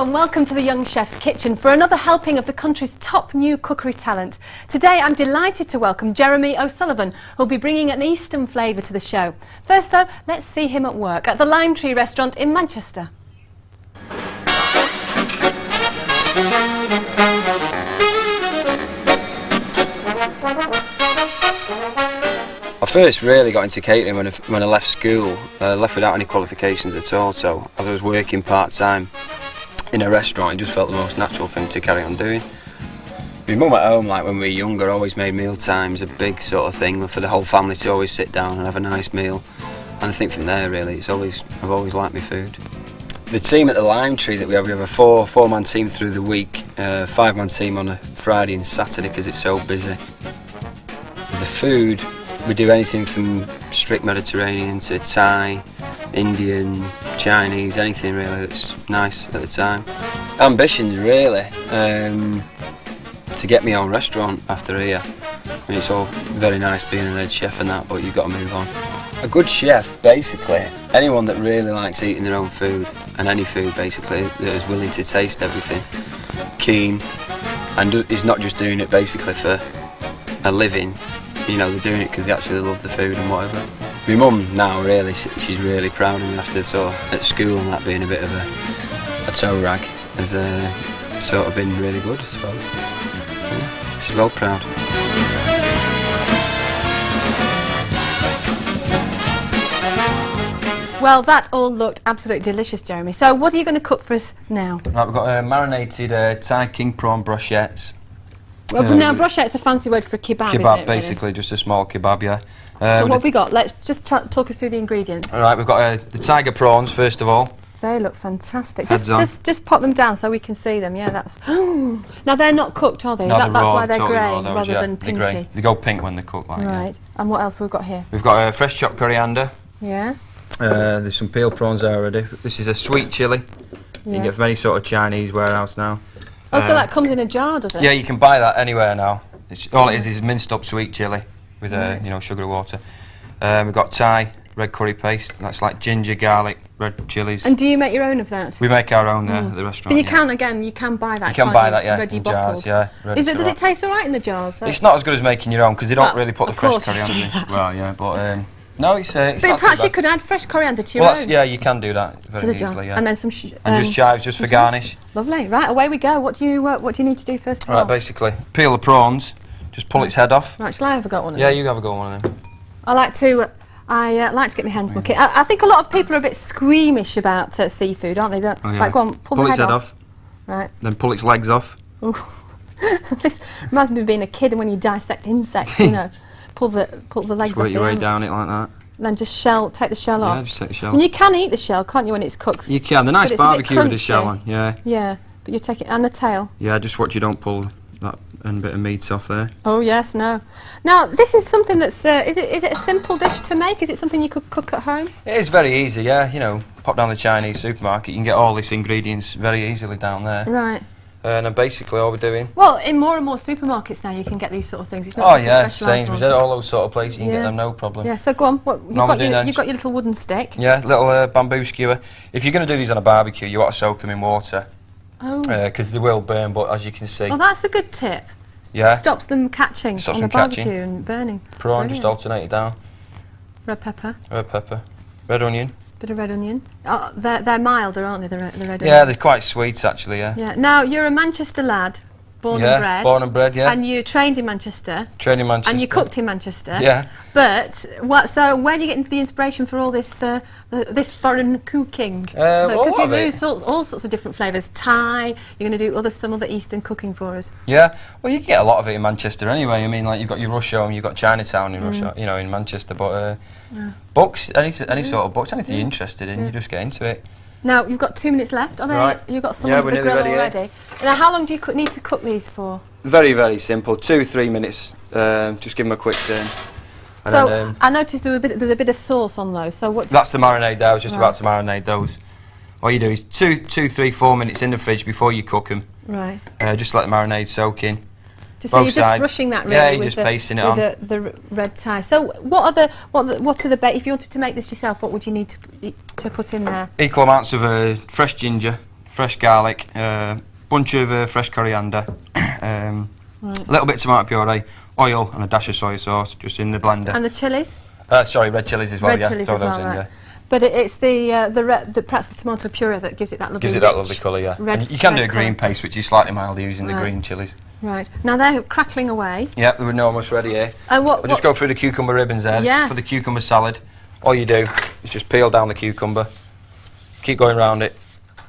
Hello and welcome to the Young Chef's Kitchen for another helping of the country's top new cookery talent. Today I'm delighted to welcome Jem OSullivan, who'll be bringing an Eastern flavour to the show. First though, let's see him at work at the Lime Tree restaurant in Manchester. I first really got into catering when I left school, left without any qualifications at all, so as I was working part-time in a restaurant, it just felt the most natural thing to carry on doing. My mum at home, like when we were younger, always made meal times a big sort of thing for the whole family to always sit down and have a nice meal, and I think from there really, I've always liked my food. The team at the Lime Tree that we have a four-man team through the week, 5-man team on a Friday and Saturday because it's so busy. The food, we do anything from strict Mediterranean to Thai, Indian, Chinese, anything really that's nice at the time. Ambitions really, to get my own restaurant after here. I mean, it's all very nice being an head chef and that, but you've got to move on. A good chef, basically, anyone that really likes eating their own food, and any food basically, that is willing to taste everything, keen, and is not just doing it basically for a living. You know, they're doing it because they actually love the food and whatever. My mum now, really, she's really proud of me after sort of at school and that being a bit of a toe rag has sort of been really good, I suppose. Yeah, she's well proud. Well, that all looked absolutely delicious, Jeremy. So what are you going to cook for us now? Right, we've got marinated Thai king prawn brochettes. Well, now brochette's a fancy word for a kebab, isn't it, basically, really? Just a small kebab, yeah. So what have we got? Let's just talk us through the ingredients. All right, we've got the tiger prawns first of all. They look fantastic. Just pop them down so we can see them. Yeah, that's. Now they're not cooked, are they? No, that's raw, why they're totally grey raw, rather than pinky. They're grey. They go pink when they cook, like right. Yeah. And what else we've got here? We've got fresh chopped coriander. Yeah. There's some peeled prawns there already. This is a sweet chilli. You can get from any sort of Chinese warehouse now. Oh, so that comes in a jar, does it? Yeah, you can buy that anywhere now. All it is minced up sweet chilli with sugar and water. We've got Thai red curry paste. That's like ginger, garlic, red chilies. And do you make your own of that? We make our own there at the restaurant. But you can buy that. You can buy that, ready in bottled. jars, yeah. Does it taste all right in the jars? It's not as good as making your own because they don't really put the fresh coriander in. Well, yeah, but no, it's not but perhaps too bad. You could add fresh coriander to your own. Yeah, you can do that very easily. Yeah. And then some and just chives just for garnish. Lovely. Right, away we go. What do you need to do first of all? Right, basically peel the prawns. Just pull its head off. Right, shall I have a go one of Yeah, these? you have a go on one of them. I like to get my hands mucky. I think a lot of people are a bit squeamish about seafood, aren't they? Right, go on, pull its head off. Right. Then pull its legs off. This reminds me of being a kid and when you dissect insects, you know. Pull the legs off. Work your way down it like that. And then just take the shell off. Yeah, just take the shell. And you can eat the shell, can't you, when it's cooked? You can. The nice barbecue with the shell on. Yeah. Yeah, but you take it and the tail. Yeah, just watch you don't pull that end bit of meat off there. Oh yes, no. Now this is something that's is it a simple dish to make? Is it something you could cook at home? It is very easy, yeah. You know, pop down the Chinese supermarket, you can get all these ingredients very easily down there. Right. And then basically all we're doing. Well, in more and more supermarkets now, you can get these sort of things. It's not Sainsbury's, all those sort of places, you can get them, no problem. Yeah. So go on. You've got your little wooden stick. Yeah, little bamboo skewer. If you're going to do these on a barbecue, you want to soak them in water. Oh. Because they will burn, but as you can see. Oh, that's a good tip. Yeah. Stops them catching on the barbecue and burning. Prawn, just alternate it down. Red pepper. Red pepper. Red onion. Bit of red onion. Oh, they're milder, aren't they? The red onions? Yeah, they're quite sweet actually. Yeah. Yeah. Now you're a Manchester lad, born and bred. Born and bred. Yeah. And you trained in Manchester. Trained in Manchester. And you cooked in Manchester. Yeah. But so where do you get the inspiration for all this this foreign cooking? Because you use all sorts of different flavours. Thai. You're going to do some other Eastern cooking for us. Yeah. Well, you can get a lot of it in Manchester anyway. I mean, like you've got your Russia and you've got Chinatown in Russia, you know, in Manchester. But books, any sort of books, anything you're interested in, you just get into it. Now you've got 2 minutes left. Right. You've got some on the grill already. Now, how long do you need to cook these for? Very, very simple. 2-3 minutes. Just give them a quick turn. And so then, I noticed there's a bit of sauce on those. So what? That's the marinade there. I was just about to marinate those. All you do is 2, 3, 4 minutes in the fridge before you cook them. Right. Just let the marinade soak in. So you're just brushing that really. Yeah, you're just basting it on. The red Thai. So what are the if you wanted to make this yourself, what would you need to put in there? Equal amounts of fresh ginger, fresh garlic, bunch of fresh coriander, a little bit of tomato puree, oil and a dash of soy sauce just in the blender. And the chilies? Sorry, red chilies as well. Red chilies as well, right. Yeah. But it's perhaps the tomato puree that gives it that lovely colour, yeah. Red, and you can do a colour. green paste, which is slightly milder using the Right. green chilies. Right. Now they're crackling away. Yeah, we're almost ready here. And We'll just go through the cucumber ribbons there. Yes. For the cucumber salad, all you do is just peel down the cucumber, keep going around it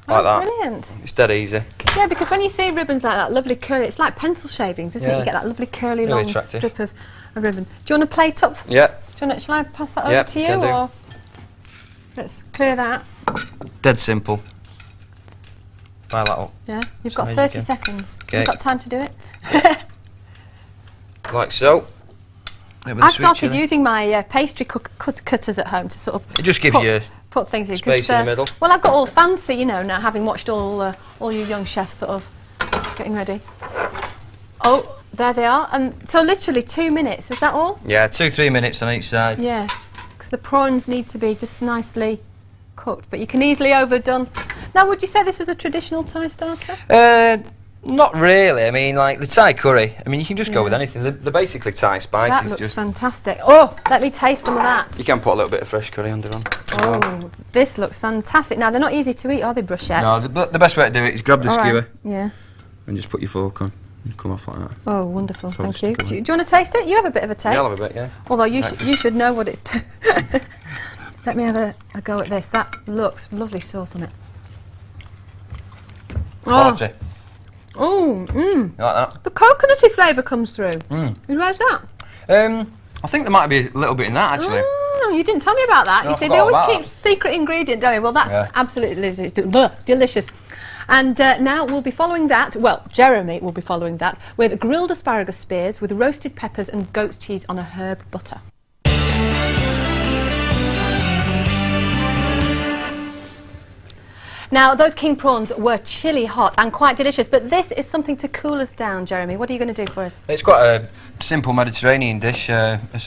like that. Brilliant. It's dead easy. Yeah, because when you see ribbons like that, lovely curly, it's like pencil shavings, isn't it? You get that lovely curly Really long attractive. strip of a ribbon. Do you want to plate up? Yeah. Shall I pass that over Yeah, to you? can do. Or let's clear that. Dead simple. Fire that up. Yeah, you've As got soon as 30 you can. seconds. Okay. You've got time to do it. Like so. I've started using my pastry cutters at home to sort of It just gives you put things in. space in the middle. Well, I've got all fancy, you know, now having watched all you young chefs sort of getting ready. Oh, there they are. And so literally 2 minutes, is that all? Yeah, 2-3 minutes on each side. Yeah, because the prawns need to be just nicely cooked, but you can easily overdone. Now, would you say this was a traditional Thai starter? Not really. I mean, like the Thai curry. I mean, you can just go with anything. They're basically Thai spices. That looks fantastic. Oh, let me taste some of that. You can put a little bit of fresh coriander on. Oh, this looks fantastic. Now, they're not easy to eat, are they, bruschettes? No, the best way to do it is grab the All right. skewer Yeah. and just put your fork on and come off like that. Oh, wonderful. Throw Thank the you. stick Do away. you want to taste it? You have a bit of a taste. Yeah, I'll have a bit, yeah. Although you Breakfast. should know what it's... Let me have a go at this. That looks lovely sauce on it. Quality. Oh, You like that? the coconutty flavour comes through. Mm. Where's that? I think there might be a little bit in that actually. Oh, you didn't tell me about that. No, You I see, forgot they always about keep that. secret ingredient, don't they? Well, that's Yeah. absolutely delicious. And now we'll be following that, well, Jeremy will be following that, with grilled asparagus spears with roasted peppers and goat's cheese on a herb butter. Now, those king prawns were chilly hot and quite delicious, but this is something to cool us down, Jeremy. What are you going to do for us? It's quite a simple Mediterranean dish.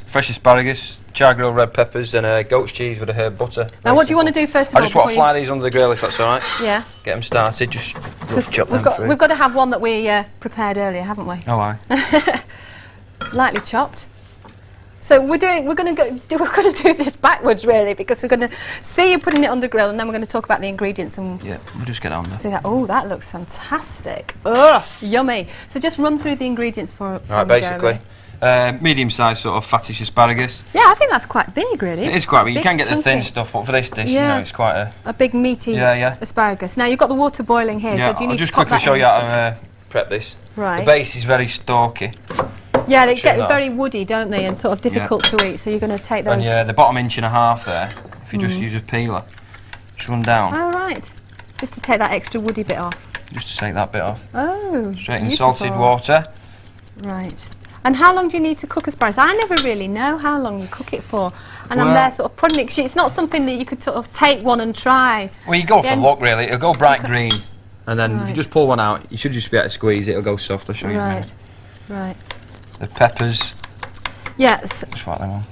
Fresh asparagus, char-grilled red peppers and goat's cheese with a herb butter. Now, what do you want to do first of all? I just want to before fly these under the grill if that's all right. Yeah. Get them started, just rough chop them through. We've got to have one that we prepared earlier, haven't we? Oh, aye. Lightly chopped. So we're going to do this backwards really, because we're going to see you putting it on the grill, and then we're going to talk about the ingredients and Yeah, we'll just get on there. see that. Oh, that looks fantastic. Ugh, yummy. So just run through the ingredients for Right, me, basically, Jeremy. medium-sized sort of fattish asparagus. Yeah, I think that's quite big, really. It is quite big. You Big, can get the thin chunky. stuff, but for this dish, you Yeah. know, it's quite A big meaty Yeah. asparagus. Now you've got the water boiling here, Yeah, so do you I'll need just to pop quickly that show in? you how to prep this. Right. The base is very stalky. Yeah, they Trim get that very woody, don't they, and sort of difficult to eat. So you're going to take those. And yeah, the bottom inch and a half there, if you just use a peeler, just run down, Oh right, just to take that extra woody bit off. just to take that bit off. Oh, Straight in beautiful. salted water. Right. And how long do you need to cook asparagus? I never really know how long you cook it for, and I'm Well- there sort of prodding it. 'Cause it's not something that you could sort of take one and try. Well, you go for Yeah. luck really. It'll go bright green, and then if Right. you just pull one out, you should just be able to squeeze it. It'll go soft. I'll show you in a Right, minute. right. The peppers, Yes, just what they want.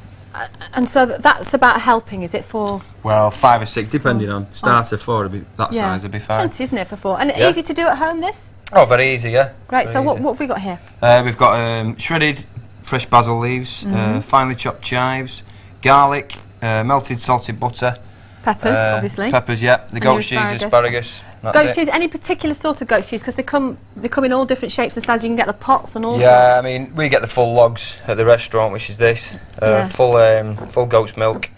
and so that's about helping, is it, for? Well, 5 or 6, depending on starter. 4 would be that Yeah. size would be fine. Plenty, isn't it, for 4? And Yeah. easy to do at home, this? Oh, very easy, yeah. Great, Very so what easy. have we got here? We've got shredded fresh basil leaves, finely chopped chives, garlic, melted salted butter. Peppers, obviously. Peppers, yeah. The And your goat's cheese, asparagus. asparagus. That's Goat's it. cheese, any particular sort of goat's cheese? Because they come in all different shapes and sizes. You can get the pots and all Yeah, I mean, we get the full logs at the restaurant, which is this. Yeah. Full goat's milk.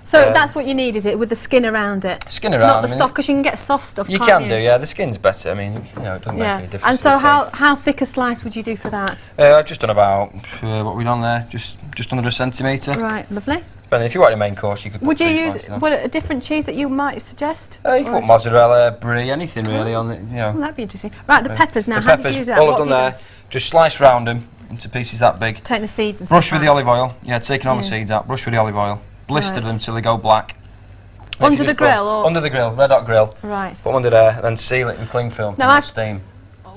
So that's what you need, is it, with the skin around it? Skin around. Not the I mean, soft, because you can get soft stuff, You can't can you? do, yeah. The skin's better. I mean, you know, it doesn't make Yeah. any difference. And to so the taste. how thick a slice would you do for that? I've just done about, what we done there? Just under a centimetre. Right, lovely. But if you want a main course, you could put Would you 2 use slices on. a different cheese that you might suggest? You Or can put is it- mozzarella, brie, anything really on it, you know. Oh, that'd be interesting. Right, the peppers now. The How peppers, did you do that? all What I've done have you there, just slice round them into pieces that big. Take the seeds and Brush stuff with the out. olive oil, yeah, taking all the Yeah. seeds out, brush with the olive oil, blister Right. them till they go black. And if Under you the just put- grill, or? Under the grill, red hot grill. Right. Put them under there, and then seal it in cling film. Now and I've- steam.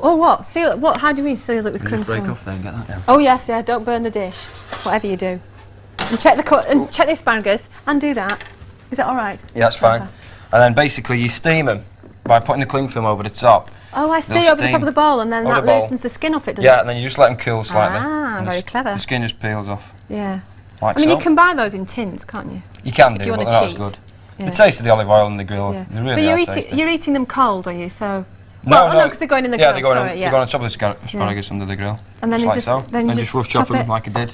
Oh, what? Seal it? What? How do you mean seal it with You cling just break film? off there and get that down. Oh yes, yeah. Don't burn the dish. Whatever you do, and check check the asparagus and do that. Is that all right? Yeah, that's fine. And then basically you steam them by putting the cling film over the top. Oh, I see, They'll over the top steam. of the bowl, and then Over that the bowl. loosens the skin off it, doesn't it? Yeah, and then you just let them cool slightly. Ah, and very clever. The skin just peels off. Yeah. Like I mean, so. you can buy those in tins, can't you? You can if do, you but wanna that was cheat. good. Yeah. The taste of the olive oil and the grill, Yeah. they really But are tasty. you're eating them cold, are you? So. No, well, no, because they're going in the grill. They're going, sorry, they're going on top of the asparagus under the grill. And then just you like just so. then you and just rough chop chop them it. like I did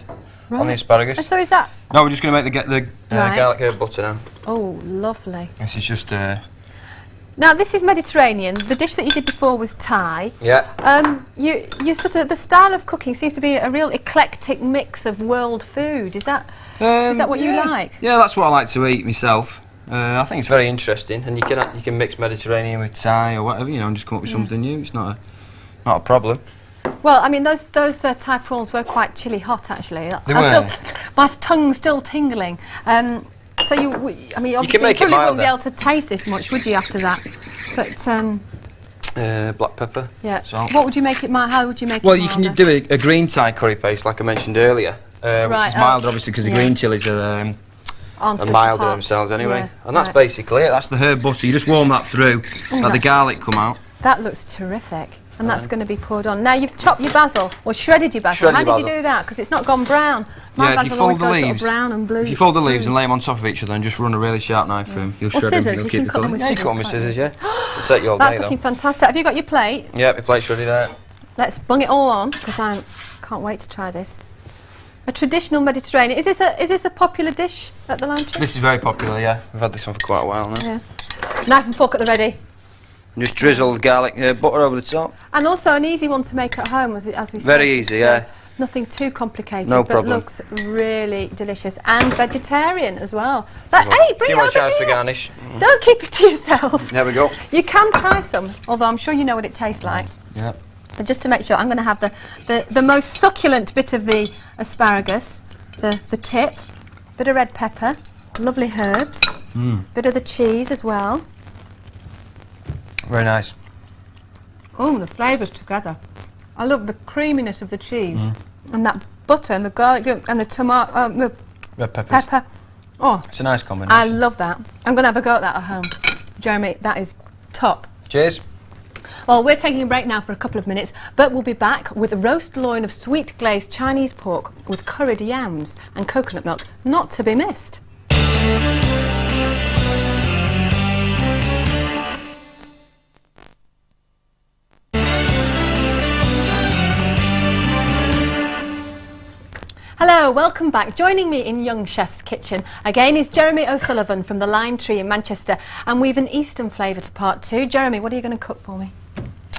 on Right. the asparagus. And so is that? No, we're just going to make the Right. garlic herb butter now. Oh, lovely. This is just Now this is Mediterranean. The dish that you did before was Thai. yeah. You sort of the style of cooking seems to be a real eclectic mix of world food. Is that what you like? Yeah, that's what I like to eat myself. I think it's very interesting, and you can mix Mediterranean with Thai or whatever, you know, and just come up with something new. It's not a problem. Well, I mean, those Thai prawns were quite chilly hot, actually. They were. My tongue's still tingling. So I mean, obviously, make you it probably wouldn't be milder. able to taste this much, would you, after that? But Black pepper. yeah. Salt. What would you make it? How would you make it? Well, you can milder? do a green Thai curry paste, like I mentioned earlier, Right, which is milder, obviously, because the green chilies are Aren't as milder hot. themselves anyway. Yeah, And that's right. basically it. That's the herb butter. You just warm that through, let the garlic come out. That looks terrific. And that's going to be poured on. Now you've chopped your basil, or shredded your basil. Shredded How your did you basil. do that? Because it's not gone brown. My Yeah, if you basil fold always the goes sort of leaves, brown and blue. If you fold the leaves and lay them on top of each other and just run a really sharp knife through them, you'll Or shred them. scissors, You'll you keep can the cut them colour. with Yeah, you can cut them with scissors, scissors, yeah. It'll take you all That's day, though. looking fantastic. Have you got your plate? Yeah, your plate's ready there. Let's bung it all on, because I can't wait to try this. A traditional Mediterranean. Is this a popular dish at the Lime Tree? This is very popular, yeah. We've had this one for quite a while now. Yeah. Knife and fork at the ready. And just drizzle garlic butter over the top. And also an easy one to make at home, as we said. Very easy, yeah. Nothing too complicated, No but problem. looks really delicious. And vegetarian as well. But, hey, A bring few it more over chance for here. garnish. Don't keep it to yourself. There we go. You can try some, although I'm sure you know what it tastes like. Yeah. But just to make sure, I'm going to have the most succulent bit of the asparagus, the tip, bit of red pepper, lovely herbs, bit of the cheese as well. Very nice. Oh, the flavours together. I love the creaminess of the cheese and that butter and the garlic and the tomato, the Red peppers. pepper. Oh, It's a nice combination. I love that. I'm going to have a go at that at home. Jeremy, that is top. Cheers. Well, we're taking a break now for a couple of minutes, but we'll be back with a roast loin of sweet glazed Chinese pork with curried yams and coconut milk, not to be missed. Hello, welcome back. Joining me in Young Chef's Kitchen again is Jeremy O'Sullivan from the Lime Tree in Manchester, and we've an Eastern flavour to part two. Jeremy, what are you going to cook for me?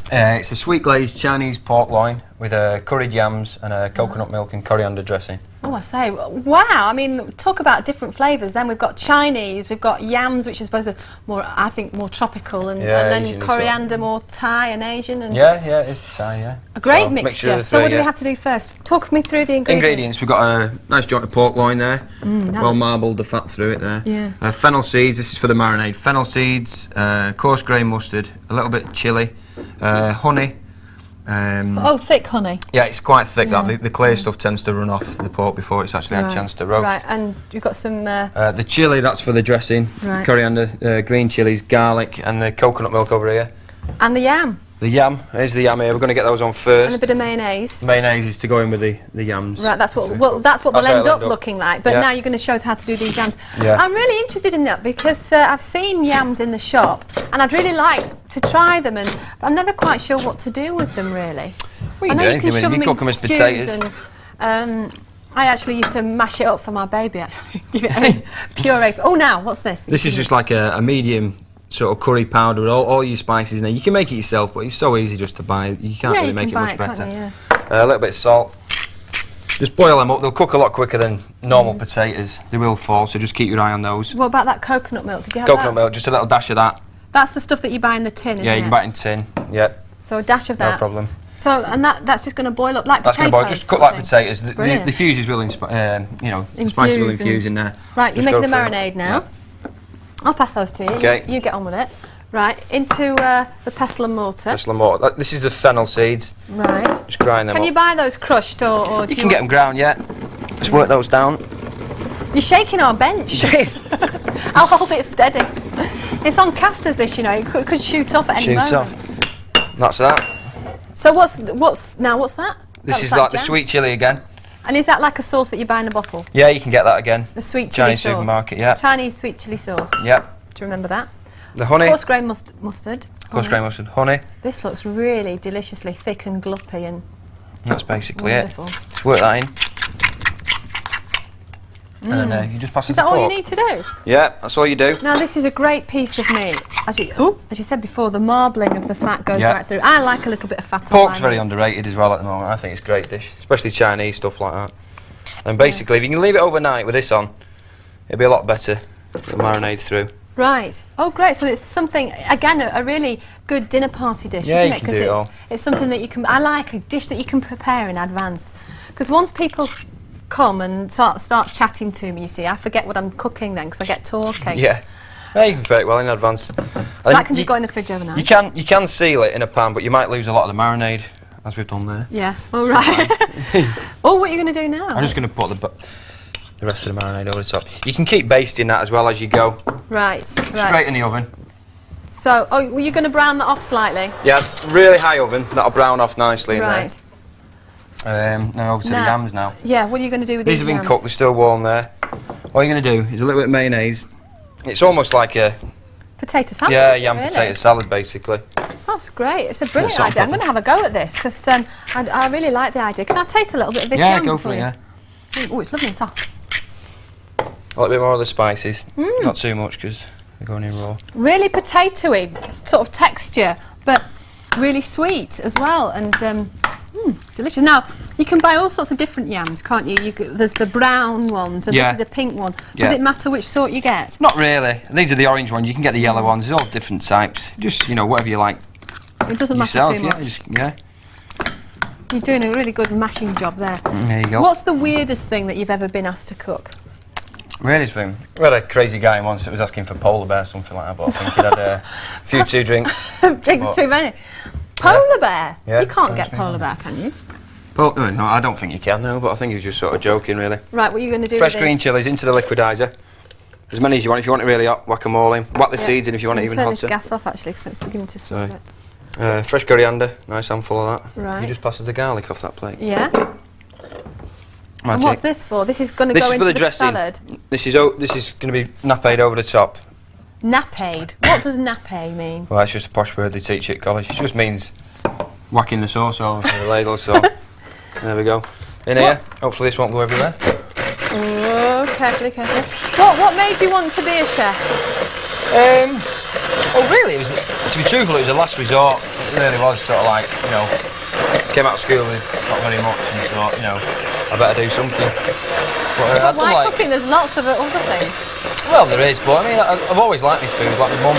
It's a sweet glazed Chinese pork loin with curried yams and coconut milk and coriander dressing. Oh, I say, wow! I mean, talk about different flavours. Then we've got Chinese, we've got yams, which is supposed to more, I think, more tropical, and then Asian-y coriander, sort. more Thai and Asian, and Yeah, it's Thai, yeah. a great So, mixture. of the So, three, what do we yeah. have to do first? Talk me through the ingredients. We've got a nice joint of pork loin there, Nice. well marbled, the fat through it there. Yeah. Fennel seeds, this is for the marinade. Fennel seeds, coarse grain mustard, a little bit chilli, honey. Oh, thick honey. Yeah, it's quite thick. Yeah. That the clear stuff tends to run off the pork before it's actually had a chance to roast. Right, and you've got some. The chilli, that's for the dressing. Right. Coriander, green chilies, garlic, and the coconut milk over here. And the yam. The yam, here's the yam here. We're going to get those on And a first. bit of mayonnaise. Mayonnaise is to go in with the yams. Right, that's what So- that's what That's they'll how end it'll up end up. looking like. But Yeah. now you're going to show us how to do these yams. Yeah. I'm really interested in that because I've seen yams in the shop, and I'd really like to try them, and I'm never quite sure what to do with them really. Well, you I can know do anything with shove them. You in cook them as stews potatoes. And, I actually used to mash it up for my baby. Actually, give it a puree. Oh, now what's this? This is just like a medium sort of curry powder with all your spices in there. You can make it yourself, but it's so easy just to buy. You can't Yeah, really you make it can buy much it, better. can't you? Yeah. A little bit of salt. Just boil them up. They'll cook a lot quicker than normal potatoes. They will fall, so just keep your eye on those. What about that coconut milk? Did you have Coconut that? milk, just a little dash of that. That's the stuff that you buy in the tin, isn't Yeah, it? you can buy it in tin. Yeah, So a dash of that. no problem. So, and that's just going to boil up like That's going potatoes. to boil. Just cook sort of like thing. potatoes. The Brilliant. fuses will, the spices will Infuse infuse in there. Right, you're Just making go the for it. marinade now. I'll pass those to you. Okay. You get on with it. Right, into the pestle and mortar. Pestle and mortar. This is the fennel seeds. Right. Just grind them Can up. you buy those crushed or do You can get them ground, yeah. Just work those down. You're shaking our bench. I'll hold it steady. It's on casters, this, you know. It could shoot off at any moment. Off. That's that. So what's that? This is like the sweet chilli again. And is that like a sauce that you buy in a bottle? Yeah, you can get that again. The sweet chilli Chinese sauce. supermarket, yeah. Chinese sweet chilli sauce. Yeah. Do you remember that? The honey. Coarse grain mustard. Coarse grain mustard. Honey. This looks really deliciously thick and gloppy and that's basically wonderful. it. Just work that in. And then you just pass it to the Is that all you pork. need to do? Yeah, that's all you do. Now this is a great piece of meat. As you said before, the marbling of the fat goes right through. I like a little bit of fat on Pork's my very meat. underrated as well at the moment. I think it's a great dish, especially Chinese stuff like that. And basically, if you can leave it overnight with this on, it'll be a lot better. The marinade through. Right. Oh, great. So it's something, again, a really good dinner party dish, Yeah, isn't you it? can do it all. It's something that you can. I like a dish that you can prepare in advance. Because once people come and start chatting to me, you see, I forget what I'm cooking then because I get talking. Yeah. Yeah, you can prepare it well in advance. So that can just go in the fridge overnight. You can seal it in a pan, but you might lose a lot of the marinade, as we've done there. Yeah. All right. Oh, what are you going to do now? I'm just going to put the rest of the marinade over the top. You can keep basting that as well as you go. Right. Straight in the oven. So, were you going to brown that off slightly? Yeah, really high oven. That'll brown off nicely in there. Right. Now over to the yams now. Yeah, what are you going to do with these These have been yams? cooked, they're still warm there. All you're going to do is a little bit of mayonnaise. It's almost like a potato salad. yam really? potato salad basically. That's great. It's a brilliant salt idea. I'm and going to have a go at this because I really like the idea. Can I taste a little bit of this Yeah, yam go for for it, you? yeah. Oh, it's lovely and soft. A little bit more of the spices. Not too much because they're going in raw. Really potatoey sort of texture, but really sweet as well, and delicious. Now you can buy all sorts of different yams, can't you? There's the brown ones, and Yeah. this is a pink one. Yeah. Does it matter which sort you get? Not really. These are the orange ones. You can get the yellow ones. There's all different types. Just whatever you like It doesn't yourself. matter too much. Yeah. You're doing a really good mashing job there. There you go. What's the weirdest thing that you've ever been asked to cook? Really thing. We had a crazy guy once that was asking for polar bear, something like that, but I think he'd had a few too drinks. Drinks too many. Polar bear? Yeah, You can't that's get polar bear, can you? No, I don't think you can, no, but I think he was just sort of joking, really. Right, what are you going to do Fresh with green this? chilies into the liquidizer. As many as you want. If you want it really hot, whack them all in. Whack the seeds in if you want it even turn hotter. this gas off actually because it's beginning to smell a bit. Fresh coriander, nice handful of that. Right. You just pass the garlic off that plate. Yeah. And Magic. what's this for? This is going to This go is into for the the dressing. salad. This is going to be nappade over the top. Nappade. What does nappe mean? Well, that's just a posh word they teach at college. It just means whacking the sauce over with the ladle. So there we go. In here. Hopefully this won't go everywhere. Oh, carefully, carefully. What made you want to be a chef? Well, really, it was, to be truthful, it was a last resort. It really was sort of like, came out of school with not very much and thought, I better do something. But, But why cooking? There's lots of other things. Well, there is, but I mean, I've always liked my food. Like my mum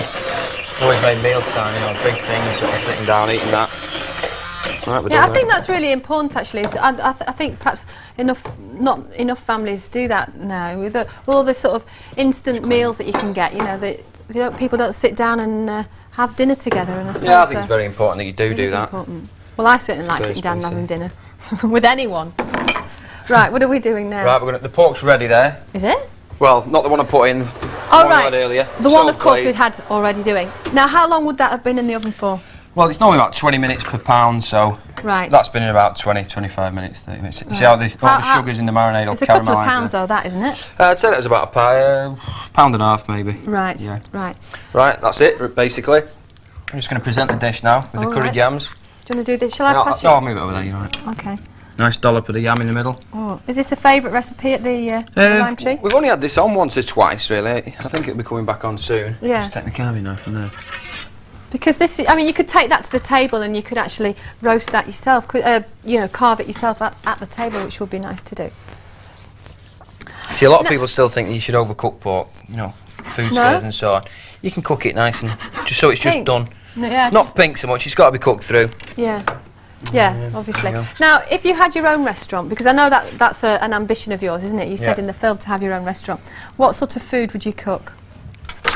always made mealtime, big things, sort of sitting down, eating that. Right, Yeah, I think that's really important actually. I think perhaps not enough families do that now with all the sort of instant meals that you can get. People don't sit down and have dinner together. And I suppose, yeah, I think it's very important that you do is that. Important. Well, I certainly like Very sitting down and spicy. having dinner with anyone. Right, what are we doing now? Right, the pork's ready there. Is it? Well, not the one I put in. Oh, one I right. had earlier. The one, of Salt course, glazed. we've had already doing. Now, how long would that have been in the oven for? Well, it's normally about 20 minutes per pound, so Right. that's been in about 20, 25 minutes, 30 minutes. You see how the sugars in the marinade will It's a couple of caramelise pounds, there. though, that, isn't it? I'd say that was about a pound and a half, maybe. Right, Yeah. right. Right, that's it, basically. I'm just going to present the dish now with the curried right. yams. Do you want to do this? Shall I pass No, you? I'll move it over there, you're right. Okay. Nice dollop of the yam in the middle. Oh, is this a favourite recipe at the lime tree? We've only had this on once or twice, really. I think it'll be coming back on soon. Yeah. Just take my carving knife from there. Because this, you could take that to the table and you could actually roast that yourself. Carve it yourself at the table, which would be nice to do. See, a lot of people still think you should overcook pork, food scales and so on. You can cook it nice and just so it's just Pink. done. No, yeah. Not pink so much, it's got to be cooked through. Yeah. Yeah, obviously. there you Now, if you had your own restaurant, because I know that's an ambition of yours, isn't it? You said Yeah. in the film to have your own restaurant. What sort of food would you cook?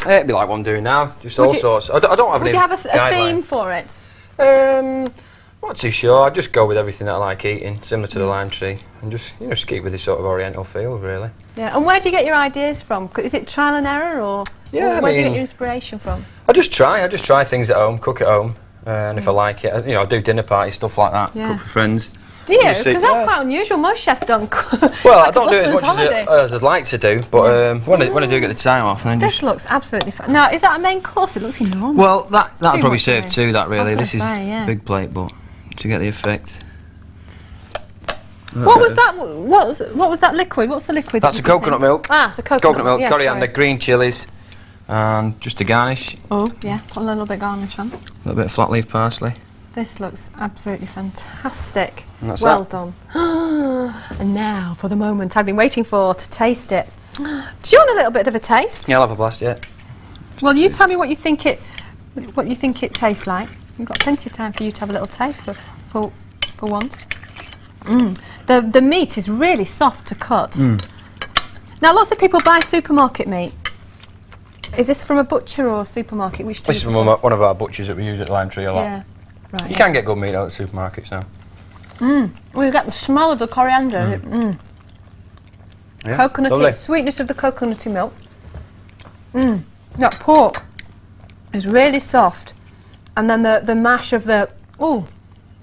It'd be like what I'm doing now, just Would all you- sorts. I don't have Would any you have a theme guidelines. for it? Not too sure. I just go with everything that I like eating, similar to the lime tree, and just keep with this sort of Oriental feel, really. Yeah. And where do you get your ideas from? Is it trial and error, or Yeah, where do you get your inspiration from? I just try things at home, cook at home, and if I like it, I do dinner parties, stuff like that, cook for friends. Do you? Because that's quite unusual. Most chefs don't cook. Well, I don't do it as much as I'd like to do, but when I do get the time off, then this looks absolutely fun. Now, is that a main course? It looks enormous. Well, that'll probably serve two. That really, this is a big plate, but to get the effect. What was that? What was that liquid? What's the liquid? That's the coconut milk. Ah, the coconut milk, yeah, coriander, green chilies, and just a garnish. Oh, yeah, put a little bit garnish on. A little bit of flat leaf parsley. This looks absolutely fantastic. Well done. And now for the moment I've been waiting for, to taste it. Do you want a little bit of a taste? Yeah, I'll have a blast, yeah. Well, you tell me what you think it tastes like. You've got plenty of time for you to have a little taste for once. The meat is really soft to cut. Now, lots of people buy supermarket meat. Is this from a butcher or a supermarket? Which this is from one of our butchers that we use at Lime Tree a lot. Yeah, right. You can get good meat out of the supermarkets now. Well, you get the smell of the coriander. Yeah, coconutty, sweetness of the coconutty milk. That pork is really soft, and then the mash of the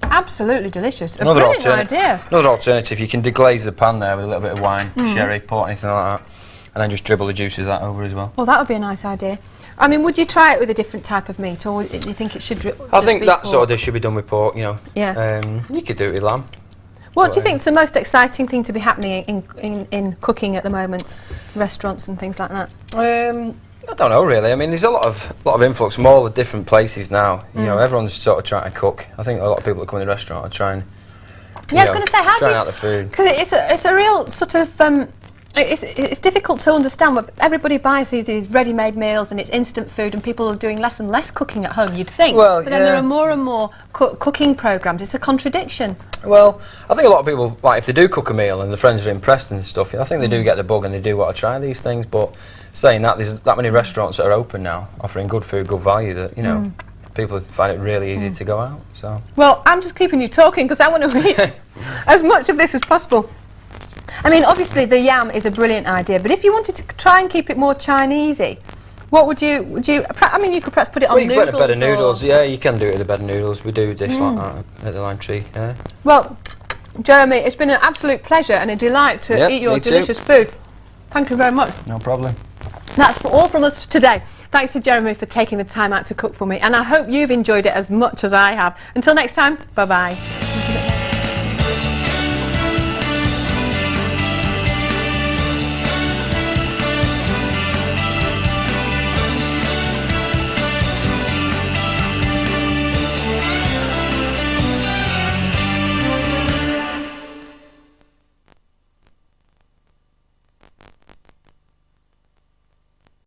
absolutely delicious. Another brilliant idea. Another alternative, you can deglaze the pan there with a little bit of wine, sherry, port, anything like that, and then just dribble the juices of that over as well. Well, that would be a nice idea. I mean, would you try it with a different type of meat, or do you think it should? I think that sort of dish should be done with pork. Yeah. You could do it with lamb. What do you think is the most exciting thing to be happening in cooking at the moment, restaurants and things like that? I don't know really. I mean, there's a lot of influx from all the different places now. Everyone's sort of trying to cook. I think a lot of people that come in the restaurant are trying. Yeah, I was going to say, how do you? Trying out the food. Because it's a real sort of. It's difficult to understand. But everybody buys these ready-made meals, and it's instant food, and people are doing less and less cooking at home. You'd think, well, but then there are more and more cooking programs. It's a contradiction. Well, I think a lot of people, like if they do cook a meal and the friends are impressed and stuff, I think they do get the bug and they do want to try these things. But saying that, there's that many restaurants that are open now, offering good food, good value, that people find it really easy to go out. So. Well, I'm just keeping you talking because I want to eat as much of this as possible. I mean, obviously the yam is a brilliant idea, but if you wanted to try and keep it more Chinesey, what would you? I mean, you could perhaps put it on noodles. You could put a bed of noodles. Yeah, you can do it with a bed of noodles. We do a dish like that at the Lime Tree. Yeah. Well, Jeremy, it's been an absolute pleasure and a delight to eat your delicious food. Thank you very much. No problem. That's all from us today. Thanks to Jeremy for taking the time out to cook for me, and I hope you've enjoyed it as much as I have. Until next time, bye-bye.